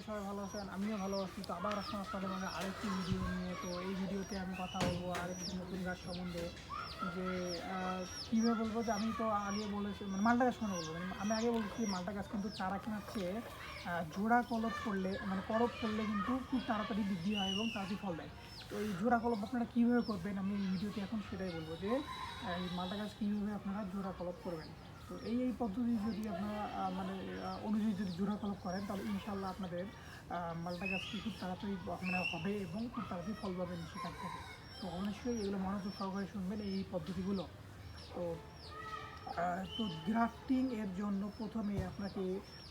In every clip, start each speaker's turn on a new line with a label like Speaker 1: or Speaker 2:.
Speaker 1: করি সবাই ভালো আছেন, আমিও ভালো আছি। তো আবার আসলাম আপনাদের মানে আরেকটি ভিডিও নিয়ে। তো এই ভিডিওতে আমি কথা বলবো আরেকটি নতুন গাছ সম্বন্ধে, যে কীভাবে বলবো, যে আমি তো আগে বলেছি মানে মালটা গাছ সম্বন্ধে বলবো। আমি আগে বলছি মালটা গাছ কিন্তু চারা কেনার চেয়ে জোড়া কলপ করলে মানে করপ করলে কিন্তু খুব তাড়াতাড়ি বৃদ্ধি হয় এবং তাড়াতাড়ি ফল দেয়। তো এই জোড়া কলপ আপনারা কীভাবে করবেন আমি এই ভিডিওতে এখন সেটাই বলবো, যে এই মালটা গাছ কীভাবে আপনারা জোড়া কলপ করবেন। তো এই পদ্ধতি যদি আপনারা মানে অনুযায়ী যদি জোড়া কলপ করেন, তাহলে ইনশাল্লাহ আপনাদের মালটা গাছটি খুব তাড়াতাড়ি মানে হবে এবং খুব তাড়াতাড়ি ফল পাবেন সেখান থেকে। তো অবশ্যই এগুলো মনোযোগ সহকারে শুনবেন এই পদ্ধতিগুলো। তো তো গ্রাফটিং এর জন্য প্রথমে আপনাকে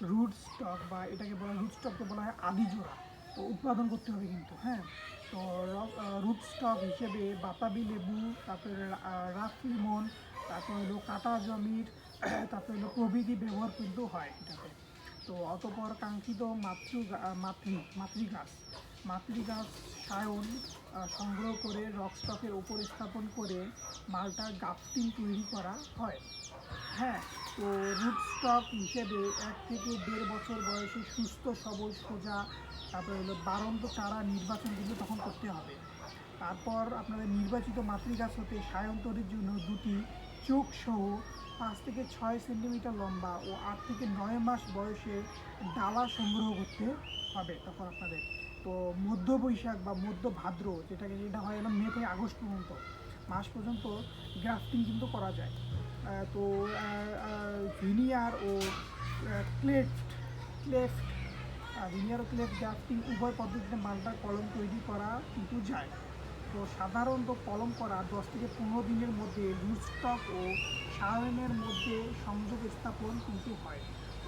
Speaker 1: রুট স্টক, বা এটাকে বলা রুট স্টককে বলা হয় আদি জোড়া, তো উৎপাদন করতে হবে কিন্তু। হ্যাঁ, তো রুট স্টক হিসেবে বাতাবি লেবু, তারপরে রাফ লিমন, তারপর হলো কাটা জমির, তারপরে হলো প্রভৃতি ব্যবহার কিন্তু হয় এটাতে। তো অতপর কাঙ্ক্ষিত মাতৃগাছ সায়ন সংগ্রহ করে রকস্টকের ওপর স্থাপন করে মালটা গ্রাফটিং তৈরি করা হয়। হ্যাঁ, তো রুট স্টক হিসেবে 1 থেকে 1.5 বছর বয়সে সুস্থ সবল সোজা, তারপরে হলো বাড়ন্ত চারা নির্বাচন কিন্তু তখন করতে হবে। তারপর আপনাদের নির্বাচিত মাতৃগাছ হতে সায়ন তৈরির জন্য 2টি চোখ সহ 5 থেকে 6 সেন্টিমিটার লম্বা ও 8 থেকে 9 মাস বয়সে ডালা সংগ্রহ করতে হবে তখন আপনাদের। তো মধ্য বৈশাখ বা মধ্য ভাদ্র, যেটা হয় হলো মে থেকে আগস্ট পর্যন্ত গ্রাফটিং কিন্তু করা যায়। তো ভিনিয়ার ও ক্লেফট ভিনিয়ার ও ক্লেফট গ্রাফটিং উভয় পদ্ধতিতে মালটার কলম তৈরি করা কিন্তু যায়। তো সাধারণত কলম করা 10 থেকে 15 দিনের মধ্যে রুটস্টক ও সায়নের মধ্যে সংযোগ স্থাপন কিন্তু হয়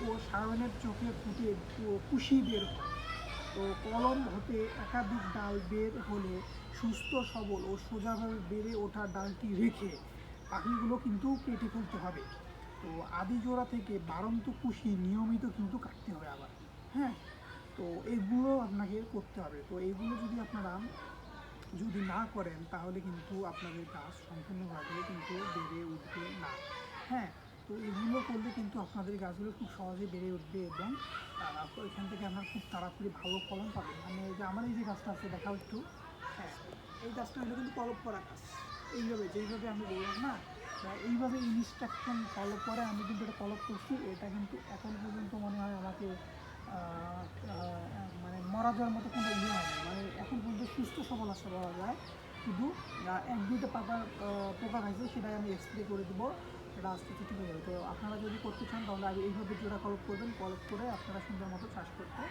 Speaker 1: ও সায়নের চোখে ফুটে কুশি বের হয়। তো কলম হতে একাধিক ডাল বের হলে সুস্থ সবল ও সোজাভাবে বেড়ে ওঠা ডালটি রেখে পাখিগুলো কিন্তু কেটে ফেলতে হবে। তো আদি জোড়া থেকে বাড়ন্ত কুশি নিয়মিত কিন্তু কাটতে হবে আবার। হ্যাঁ, তো এগুলো আপনাকে করতে হবে। তো এগুলো যদি না করেন তাহলে কিন্তু আপনাদের গাছ সম্পূর্ণভাবে কিন্তু বেড়ে উঠবে না। হ্যাঁ, তো এগুলো করলে কিন্তু আপনাদের গাছগুলো খুব সহজে বেড়ে উঠবে এবং এখান থেকে আপনার খুব তাড়াতাড়ি ভালো ফলন পাবেন। মানে এই যে আমার এই যে গাছটা আছে দেখাও একটু। হ্যাঁ, এই গাছটা হলো কিন্তু কলপ করা গাছ। যেইভাবে আমি বললাম না, এইভাবে ইনস্ট্রাকশন ফলো করে আমি কিন্তু এটা কলপ করছি। এটা কিন্তু এখন পর্যন্ত মনে হয় আমাকে মানে মরা যাওয়ার মতো কোনো ইয়ে হয়নি, মানে এখন পর্যন্ত সুস্থ সবল আছে বলা যায়। শুধু 1-2টা পোকা খাইছে, সেটাই আমি স্প্রে করে দেবো, এটা আস্তে আস্তে ঠিক হয়ে যাবে। তো আপনারা যদি করতে চান তাহলে এইভাবে জোড়া কলপ করবেন, কলপ করে আপনারা সুন্দর মতো চাষ করতে